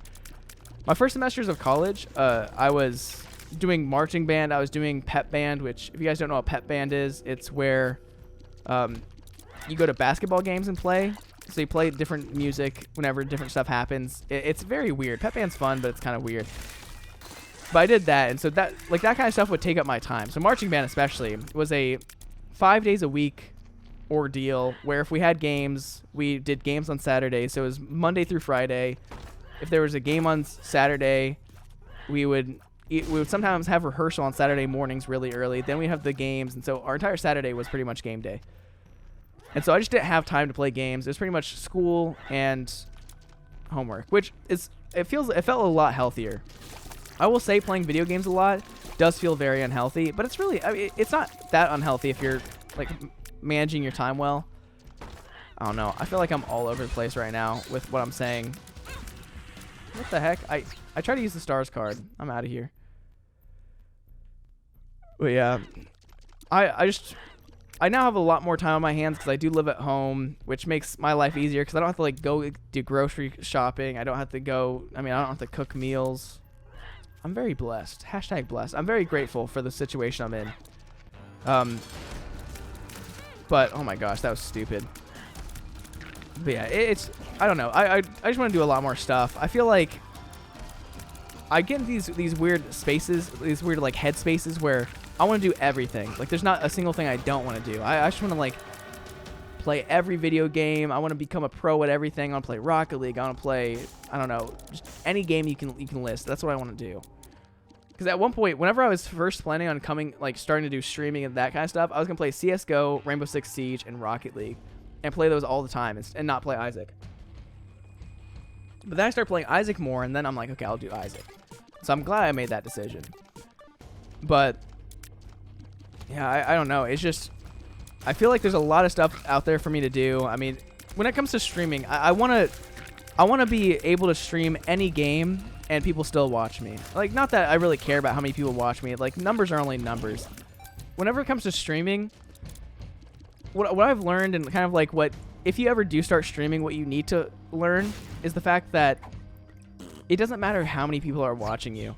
My first semesters of college, I was doing marching band. I was doing pep band, which if you guys don't know what pep band is, it's where you go to basketball games and play. So you play different music whenever different stuff happens. It's very weird. Pep band's fun, but it's kind of weird. But I did that, and so that kind of stuff would take up my time. So marching band especially was a 5 days a week ordeal where if we had games, we did games on Saturday. So it was Monday through Friday. If there was a game on Saturday, we would sometimes have rehearsal on Saturday mornings really early. Then we have the games, and so our entire Saturday was pretty much game day. And so I just didn't have time to play games. It was pretty much school and homework, which it felt a lot healthier. I will say playing video games a lot does feel very unhealthy, but it's really, I mean, it's not that unhealthy if you're like managing your time well. I don't know. I feel like I'm all over the place right now with what I'm saying. What the heck? I tried to use the stars card. I'm out of here. But yeah, I now have a lot more time on my hands because I do live at home, which makes my life easier because I don't have to like go do grocery shopping. I don't have to I don't have to cook meals. I'm very blessed. Hashtag blessed. I'm very grateful for the situation I'm in. But oh my gosh, that was stupid. But yeah, I don't know. I just want to do a lot more stuff. I feel like I get in these weird spaces, these weird like head spaces where I want to do everything. Like there's not a single thing I don't want to do. I just want to like play every video game. I want to become a pro at everything. I want to play Rocket League. I want to play, I don't know, just any game you can list. That's what I want to do. Because at one point, whenever I was first planning on starting to do streaming and that kind of stuff, I was going to play CSGO, Rainbow Six Siege, and Rocket League. And play those all the time and not play Isaac. But then I started playing Isaac more, and then I'm like, okay, I'll do Isaac. So I'm glad I made that decision. But yeah, I don't know. It's just, I feel like there's a lot of stuff out there for me to do. I mean, when it comes to streaming, I want to be able to stream any game and people still watch me. Like, not that I really care about how many people watch me. Like, numbers are only numbers. Whenever it comes to streaming, what I've learned and kind of like if you ever do start streaming, what you need to learn is the fact that it doesn't matter how many people are watching you.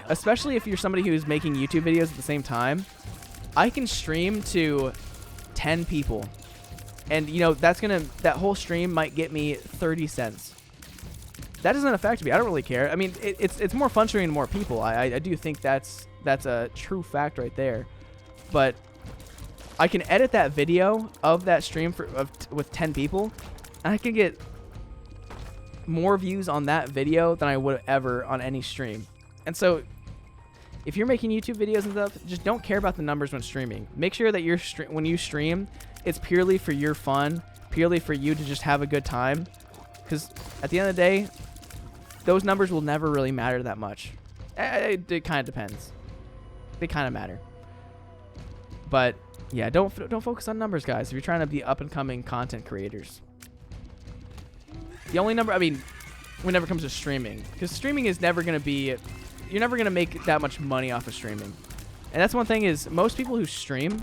Especially if you're somebody who's making YouTube videos at the same time. I can stream to 10 people. And, you know, that whole stream might get me 30 cents. That doesn't affect me. I don't really care. I mean, it's more fun streaming to more people. I do think that's a true fact right there. But I can edit that video of that stream with 10 people, and I can get more views on that video than I would ever on any stream. And so if you're making YouTube videos and stuff, just don't care about the numbers when streaming. Make sure that when you stream, it's purely for your fun, purely for you to just have a good time. Because at the end of the day, those numbers will never really matter that much. It kind of depends. They kind of matter. But yeah, don't focus on numbers, guys, if you're trying to be up-and-coming content creators. The only number, I mean, whenever it comes to streaming, because streaming is never going to be, you're never going to make that much money off of streaming. And that's one thing is, most people who stream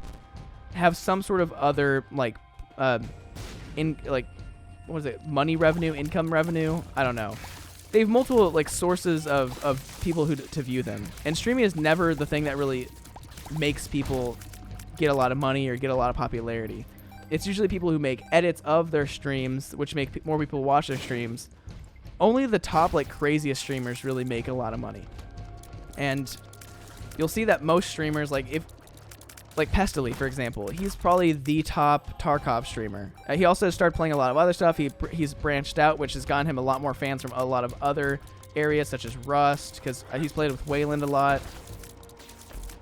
have some sort of other, like, money revenue, income revenue? I don't know. They have multiple, like, sources of people to view them. And streaming is never the thing that really makes people get a lot of money or get a lot of popularity. It's usually people who make edits of their streams, which make more people watch their streams. Only the top, like, craziest streamers really make a lot of money. And you'll see that most streamers, like Pestily, for example, he's probably the top Tarkov streamer. He also started playing a lot of other stuff. He's branched out, which has gotten him a lot more fans from a lot of other areas, such as Rust, because he's played with Wayland a lot.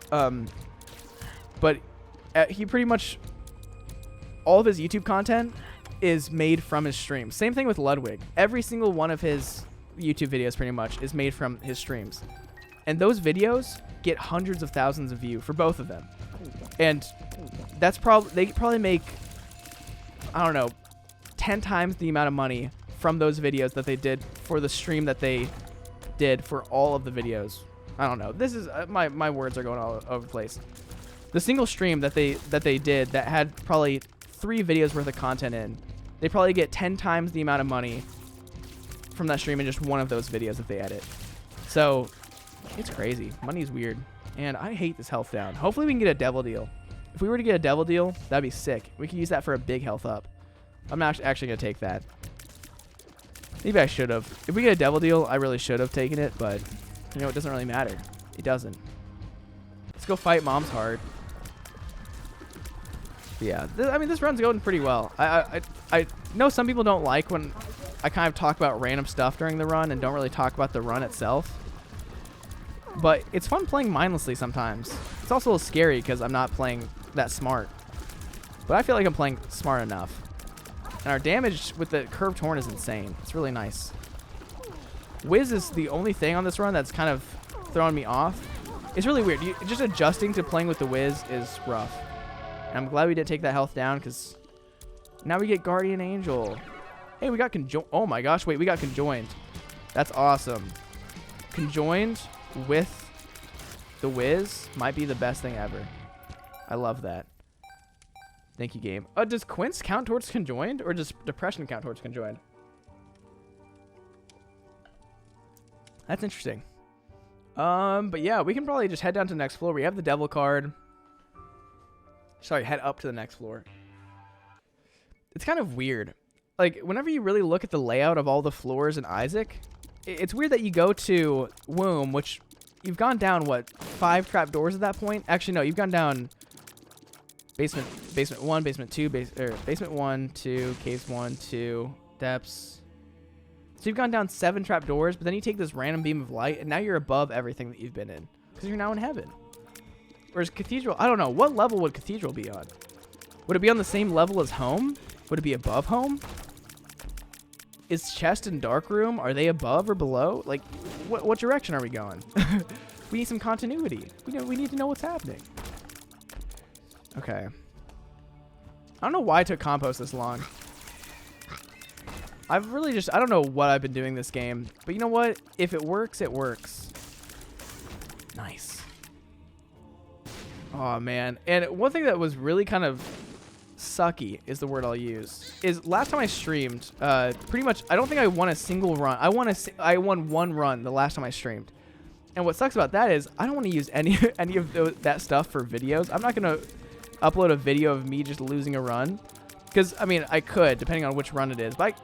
But he pretty much, all of his YouTube content is made from his streams. Same thing with Ludwig. Every single one of his YouTube videos pretty much is made from his streams. And those videos get hundreds of thousands of views for both of them. And that's they probably make, I don't know, 10 times the amount of money from those videos that they did for the stream that they did for all of the videos. I don't know. This is my words are going all over the place. The single stream that they did that had probably 3 videos worth of content in, they probably get 10 times the amount of money from that stream in just one of those videos that they edit. So it's crazy. Money's weird. And I hate this health down. Hopefully we can get a devil deal. If we were to get a devil deal, that'd be sick. We could use that for a big health up. I'm actually going to take that. Maybe I should have. If we get a devil deal, I really should have taken it, but you know, it doesn't really matter. It doesn't. Let's go fight Mom's Heart. Yeah, I mean, this run's going pretty well. I know some people don't like when I kind of talk about random stuff during the run and don't really talk about the run itself. But it's fun playing mindlessly sometimes. It's also a little scary because I'm not playing that smart. But I feel like I'm playing smart enough. And our damage with the curved horn is insane. It's really nice. Wiz is the only thing on this run that's kind of throwing me off. It's really weird. Just adjusting to playing with the Wiz is rough. And I'm glad we did take that health down because now we get Guardian Angel. Hey, we got conjoined. Oh my gosh, wait, we got conjoined. That's awesome. Conjoined with the Wiz might be the best thing ever. I love that. Thank you, game. Does Quince count towards conjoined or does depression count towards conjoined? That's interesting. But yeah, we can probably just head down to the next floor. We have the devil card. Sorry, head up to the next floor. It's kind of weird. Like, whenever you really look at the layout of all the floors in Isaac, it's weird that you go to Womb, which you've gone down, what, 5 trap doors at that point? Actually, no, you've gone down basement 1, basement 2, basement 1, 2, caves 1, 2, depths. So you've gone down 7 trap doors, but then you take this random beam of light, and now you're above everything that you've been in. Because you're now in heaven. Whereas Cathedral, I don't know. What level would Cathedral be on? Would it be on the same level as Home? Would it be above Home? Is Chest and Dark Room, are they above or below? Like, what direction are we going? We need some continuity. We need to know what's happening. Okay. I don't know why it took Compost this long. I've really just, I don't know what I've been doing this game. But you know what? If it works, it works. Nice. Oh, man. And one thing that was really kind of sucky is the word I'll use. Is last time I streamed, pretty much, I don't think I won a single run. I won 1 run the last time I streamed. And what sucks about that is I don't want to use any of that stuff for videos. I'm not going to upload a video of me just losing a run. Because, I mean, I could, depending on which run it is. But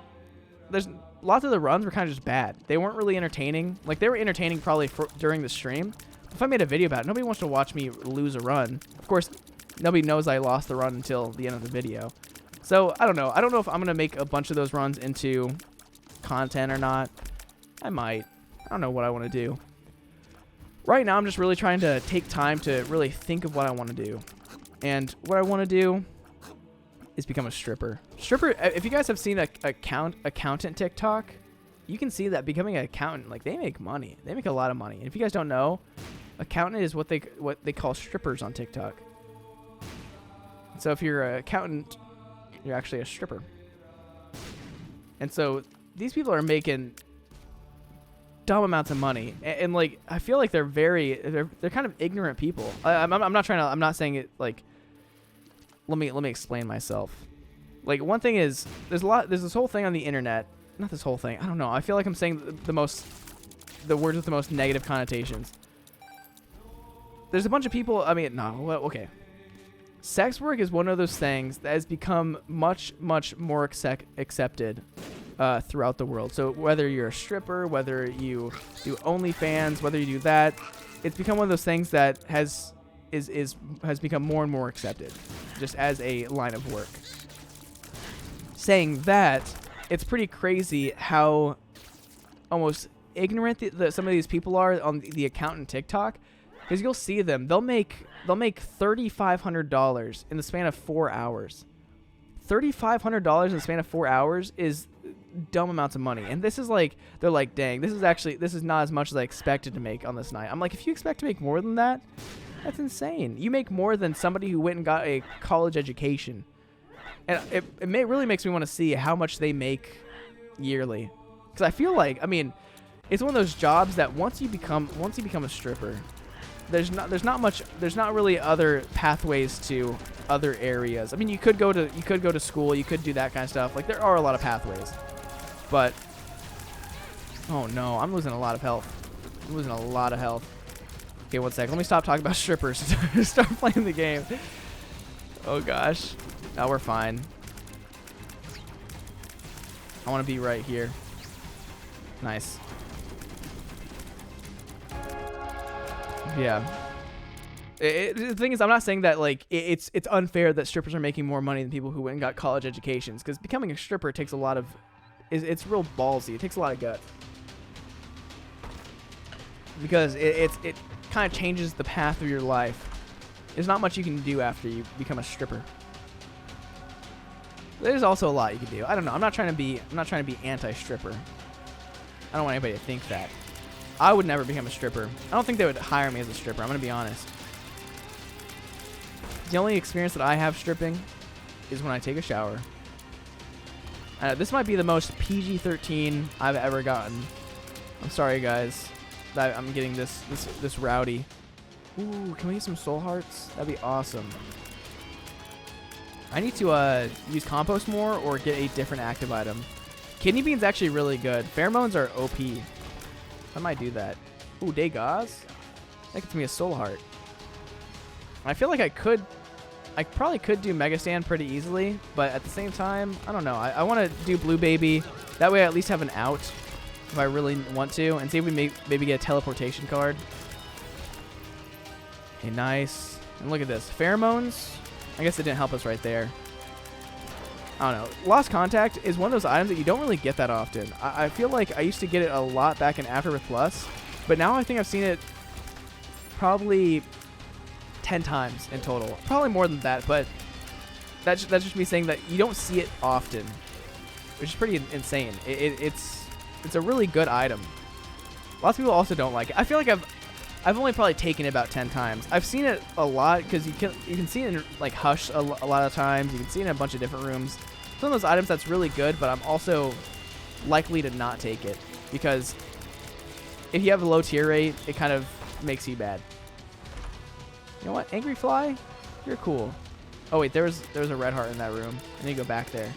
there's lots of the runs were kind of just bad. They weren't really entertaining. Like, they were entertaining probably during the stream. If I made a video about it, nobody wants to watch me lose a run. Of course, nobody knows I lost the run until the end of the video. So, I don't know. I don't know if I'm going to make a bunch of those runs into content or not. I might. I don't know what I want to do. Right now, I'm just really trying to take time to really think of what I want to do. And what I want to do is become a stripper. Stripper, if you guys have seen accountant TikTok, you can see that becoming an accountant, like, they make money. They make a lot of money. And if you guys don't know, accountant is what they call strippers on TikTok. So if you're an accountant, you're actually a stripper. And so these people are making dumb amounts of money, and like, I feel like they're kind of ignorant people. I'm not saying it like. Let me explain myself. Like, one thing is, there's this whole thing on the internet. Not this whole thing. I don't know. I feel like I'm saying the words with the most negative connotations. There's a bunch of people. I mean, no. Well, okay. Sex work is one of those things that has become much more accepted throughout the world. So whether you're a stripper, whether you do OnlyFans, whether you do that, it's become one of those things that has become more and more accepted, just as a line of work. Saying that, it's pretty crazy how almost ignorant some of these people are on the accountant TikTok, because you'll see them. They'll make $3,500 in the span of 4 hours. $3,500 in the span of 4 hours is dumb amounts of money. And this is like, they're like, dang, this is not as much as I expected to make on this night. I'm like, if you expect to make more than that, that's insane. You make more than somebody who went and got a college education. And it really makes me want to see how much they make yearly. Because I feel like, I mean, it's one of those jobs that once you become a stripper, there's not really other pathways to other areas. I mean, you could go to school, you could do that kind of stuff. Like, there are a lot of pathways, but oh no, I'm losing a lot of health. I'm losing a lot of health. Okay, one sec. Let me stop talking about strippers. Start playing the game. Oh gosh. Now we're fine. I want to be right here. Nice. Yeah. The thing is, I'm not saying that like it's unfair that strippers are making more money than people who went and got college educations, because becoming a stripper takes a lot of, it's real ballsy. It takes a lot of guts, because it kind of changes the path of your life. There's not much you can do after you become a stripper. There's also a lot you can do. I don't know. I'm not trying to be anti-stripper. I don't want anybody to think that. I would never become a stripper. I don't think they would hire me as a stripper. I'm going to be honest. The only experience that I have stripping is when I take a shower. This might be the most PG-13 I've ever gotten. I'm sorry, guys, that I'm getting this rowdy. Ooh, can we get some soul hearts? That'd be awesome. I need to use compost more or get a different active item. Kidney bean's actually really good. Pheromones are OP. I might do that. Ooh, Dagaz? That gets me a soul heart. I feel like I probably could do Mega Stand pretty easily, but at the same time, I don't know. I want to do Blue Baby. That way I at least have an out if I really want to, and see if we maybe get a teleportation card. Okay, nice. And look at this. Pheromones. I guess it didn't help us right there. I don't know. Lost Contact is one of those items that you don't really get that often. I feel like I used to get it a lot back in Afterbirth Plus, but now I think I've seen it probably 10 times in total. Probably more than that, but that's just me saying that you don't see it often, which is pretty insane. It's a really good item. Lots of people also don't like it. I feel like I've only probably taken it about 10 times. I've seen it a lot because you can see it in like Hush a lot of times. You can see it in a bunch of different rooms. Some of those items that's really good, but I'm also likely to not take it because if you have a low tier rate, it kind of makes you bad. You know what? Angry Fly? You're cool. Oh wait, there's a red heart in that room. I need to go back there.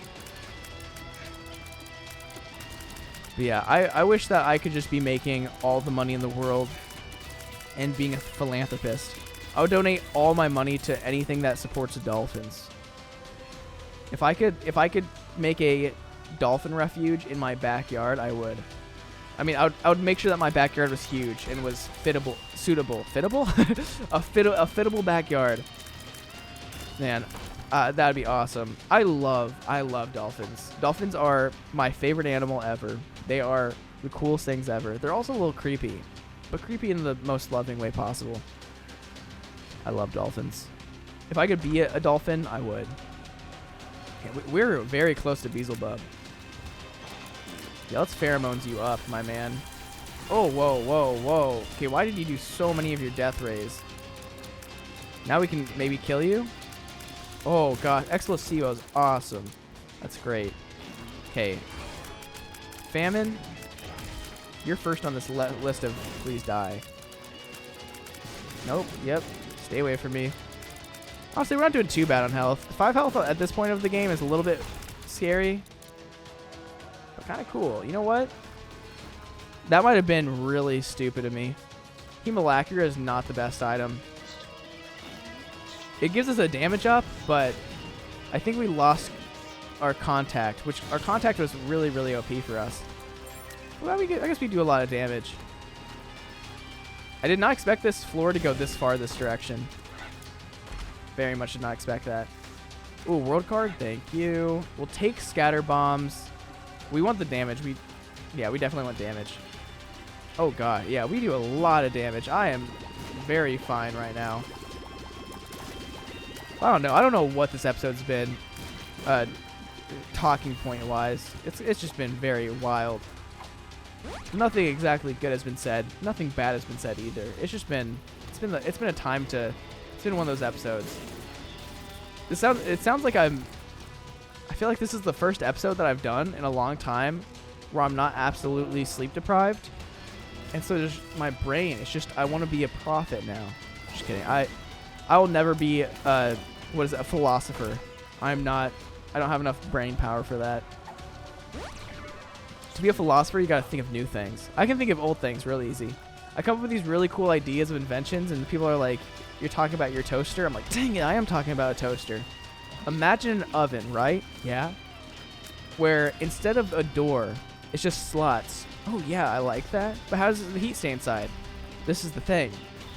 But yeah, I wish that I could just be making all the money in the world and being a philanthropist. I would donate all my money to anything that supports the dolphins. If I could make a dolphin refuge in my backyard, I would. I mean, I would make sure that my backyard was huge and was suitable. Fittable? a fittable backyard. Man, that'd be awesome. I love dolphins. Dolphins are my favorite animal ever. They are the coolest things ever. They're also a little creepy, but creepy in the most loving way possible. I love dolphins. If I could be a dolphin, I would. Okay, we're very close to Beelzebub. Yeah, let's pheromones you up, my man. Oh, whoa, whoa, whoa. Okay, why did you do so many of your death rays? Now we can maybe kill you? Oh, God. Explosivo is awesome. That's great. Okay. Famine. You're first on this list of please die. Nope. Yep. Stay away from me. Honestly, we're not doing too bad on health. 5 health at this point of the game is a little bit scary. But kind of cool. You know what? That might have been really stupid of me. Hemolacria is not the best item. It gives us a damage up, but I think we lost our contact, which our contact was really, really OP for us. Well, I guess we do a lot of damage. I did not expect this floor to go this far this direction. Very much did not expect that. Ooh, world card. Thank you. We'll take scatter bombs. We want the damage. Yeah, we definitely want damage. Oh, God. Yeah, we do a lot of damage. I am very fine right now. I don't know. I don't know what this episode's been talking point-wise. It's just been very wild. Nothing exactly good has been said. Nothing bad has been said either. It's just been it's been a time to it's been one of those episodes. It sounds like I feel like this is the first episode that I've done in a long time where I'm not absolutely sleep deprived. And so just my brain, it's just, I want to be a prophet now. Just kidding. I will never be, a philosopher. I don't have enough brain power for that. To be a philosopher, you got to think of new things. I can think of old things really easy. I come up with these really cool ideas of inventions, and people are like, you're talking about your toaster? I'm like, dang it, I am talking about a toaster. Imagine an oven, right? Yeah. Where instead of a door, it's just slots. Oh yeah, I like that. But how does the heat stay inside? This is the thing.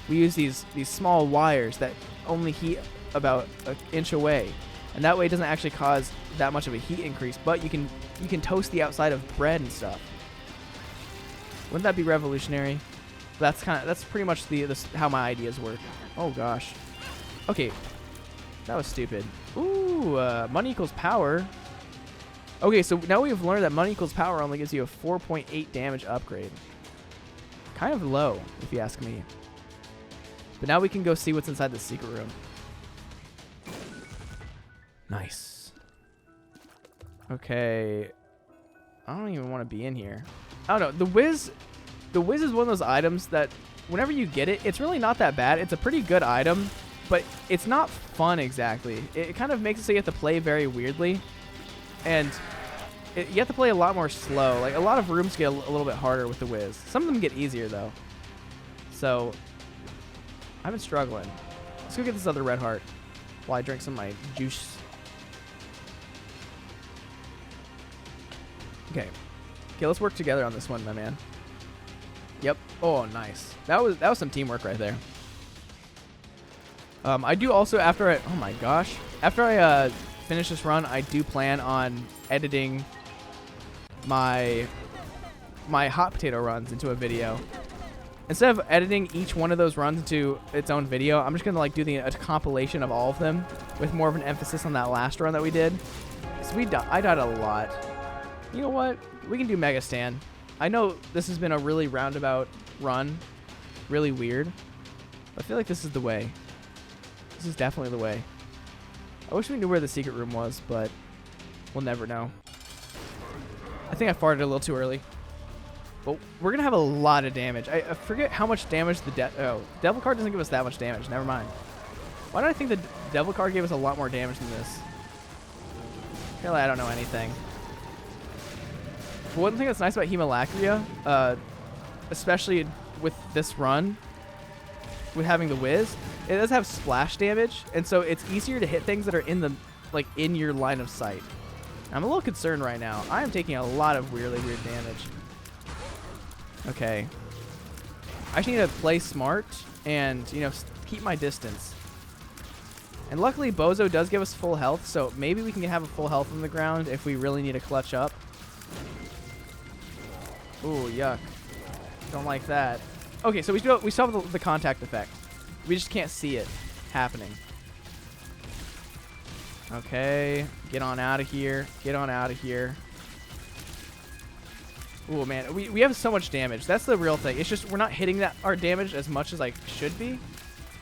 We use these small wires that only heat about an inch away, and that way it doesn't actually cause that much of a heat increase. But you can toast the outside of bread and stuff. Wouldn't that be revolutionary? That's pretty much how my ideas work. Oh gosh. Okay, that was stupid. Ooh, money equals power. Okay, so now we've learned that money equals power only gives you a 4.8 damage upgrade. Kind of low, if you ask me. But now we can go see what's inside the secret room. Nice. Okay. I don't even want to be in here. I don't know. The Wiz is one of those items that whenever you get it, it's really not that bad. It's a pretty good item, but it's not fun exactly. It kind of makes it so you have to play very weirdly. And you have to play a lot more slow. Like, a lot of rooms get a little bit harder with the Wiz. Some of them get easier, though. So, I've been struggling. Let's go get this other red heart while I drink some of my juice. Okay. Okay, let's work together on this one, my man. Yep. Oh, nice. That was some teamwork right there. I do also, oh my gosh. After I finish this run, I do plan on editing my hot potato runs into a video. Instead of editing each one of those runs into its own video, I'm just gonna do a compilation of all of them with more of an emphasis on that last run that we did. So I died a lot. You know what? We can do Mega Stand. I know this has been a really roundabout run, really weird. But I feel like this is the way. This is definitely the way. I wish we knew where the secret room was, but we'll never know. I think I farted a little too early. But we're going to have a lot of damage. I forget how much damage the Devil card doesn't give us that much damage. Never mind. Why did I think the Devil card gave us a lot more damage than this? Apparently I don't know anything. But one thing that's nice about Hemolacria, especially with this run, with having the Wiz, it does have splash damage, and so it's easier to hit things that are in your line of sight. I'm a little concerned right now. I am taking a lot of really weird damage. Okay. I just need to play smart and, keep my distance. And luckily, Bozo does give us full health, so maybe we can have a full health on the ground if we really need to clutch up. Ooh, yuck. Don't like that. Okay, so we still have the contact effect. We just can't see it happening. Okay, get on out of here. Get on out of here. Ooh, man, we have so much damage. That's the real thing. It's just we're not hitting our damage as much as I should be.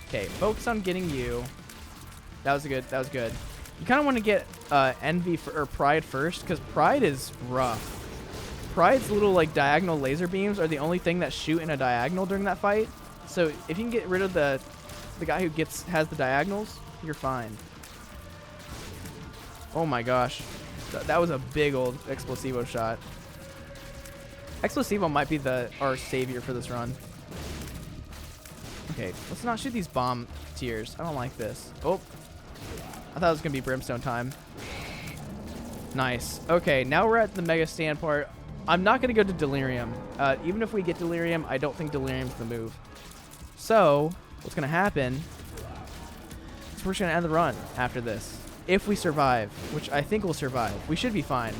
Okay, focus on getting you. That was good. That was good. You kind of want to get Envy or Pride first, because Pride is rough. Pride's little diagonal laser beams are the only thing that shoot in a diagonal during that fight. So if you can get rid of the guy who has the diagonals, you're fine. Oh my gosh, that was a big old Explosivo shot. Explosivo might be our savior for this run. Okay, let's not shoot these bomb tiers. I don't like this. Oh, I thought it was gonna be Brimstone time. Nice. Okay, now we're at the Mega Stand part. I'm not going to go to Delirium. Even if we get Delirium, I don't think Delirium's the move. So, what's going to happen is we're just going to end the run after this. If we survive, which I think we'll survive. We should be fine.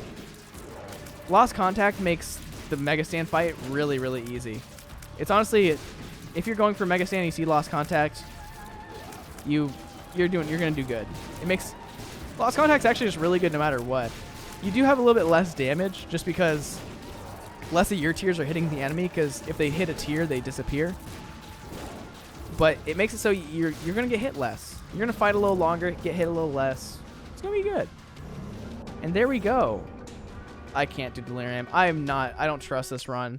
Lost Contact makes the Mega Stand fight really, really easy. It's honestly, if you're going for Mega Stand and you see Lost Contact, you're going to do good. It makes Lost Contact's actually just really good no matter what. You do have a little bit less damage just because less of your tiers are hitting the enemy, because if they hit a tier, they disappear. But it makes it so you're going to get hit less. You're going to fight a little longer, get hit a little less. It's going to be good. And there we go. I can't do Delirium. I don't trust this run.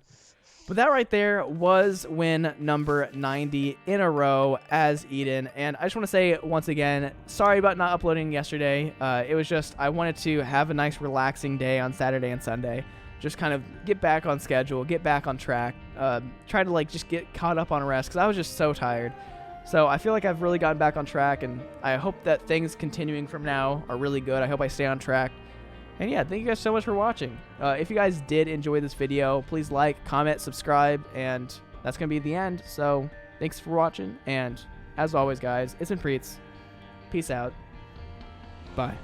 But that right there was win number 90 in a row as Eden. And I just want to say once again, sorry about not uploading yesterday. It was just I wanted to have a nice relaxing day on Saturday and Sunday. Just kind of get back on schedule, get back on track, try to just get caught up on rest because I was just so tired. So I feel like I've really gotten back on track, and I hope that things continuing from now are really good. I hope I stay on track. And yeah, thank you guys so much for watching. If you guys did enjoy this video, please like, comment, subscribe, and that's going to be the end. So thanks for watching, and as always, guys, it's been Preets. Peace out. Bye.